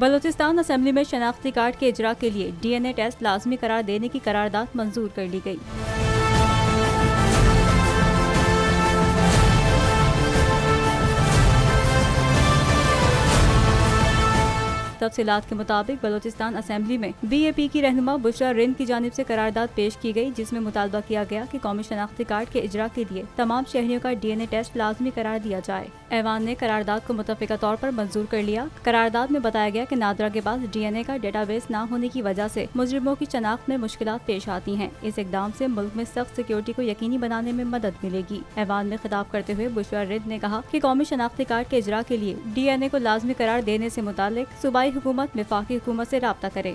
Balochistan assembly में शनाख्ती card के इजरा के लिए DNA टेस्ट लाजमी करार देने की करारदाद मंजूर कर ली गई। तफसीलात के मुताबिक बलूचिस्तान असेंबली में BAP की रहनुमा बुशरा रिंद की जानिब से करारदाद पेश की गई, जिसमें मुतालबा किया गया कि कौमी शनाख्ती कार्ड के इजरा के लिए तमाम शहरियों का DNA टेस्ट लाजमी करार दिया जाए। ऐवान ने करारदाद को मुतफ़िका तौर पर मंजूर कर लिया। करारदाद में बताया गया कि नादरा के पास DNA का डेटाबेस न होने की वजह से मुजरिमों की शनाख्त में मुश्किलात पेश आती हैं। इस इकदाम से मुल्क में सख्त सिक्योरिटी को यकीनी बनाने में मदद मिलेगी। ऐवान में खिताब करते हुए बुशरा रिंद ने कहा कि कौमी शनाख्ती कार्ड के इजरा के लिए DNA को लाजमी करार देने से मुतालिक सूबाई हुकूमत वफाकी हुकूमत से राब्ता करे।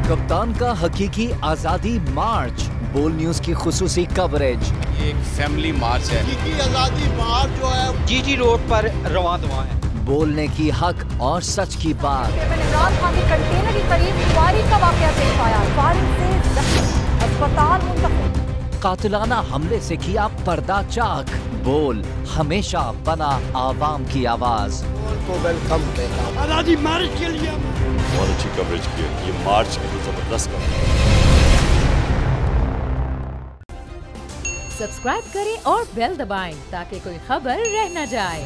कप्तान का हकीकी आजादी मार्च, बोल न्यूज की खुसूसी कवरेज। ये एक फैमिली मार्च है। हकीकी आजादी मार्च जो है GG रोड पर रवां दवा है। बोलने की हक और सच की बात। इमरान खान के कंटेनर के करीब फायरिंग का वाकया पेश आया। फायरिंग से जख्मी, अस्पताल मुंतकिल। कातिलाना हमले से किया पर्दा चाक। बोल हमेशा बना आवाम की आवाज। को वेलकम देता हूं। आजादी मार्च के लिए बहुत अच्छी कवरेज की है। ये मार्च की तो जबरदस्त कवरेज। सब्सक्राइब करें और बेल दबाएं ताकि कोई खबर रह न जाए।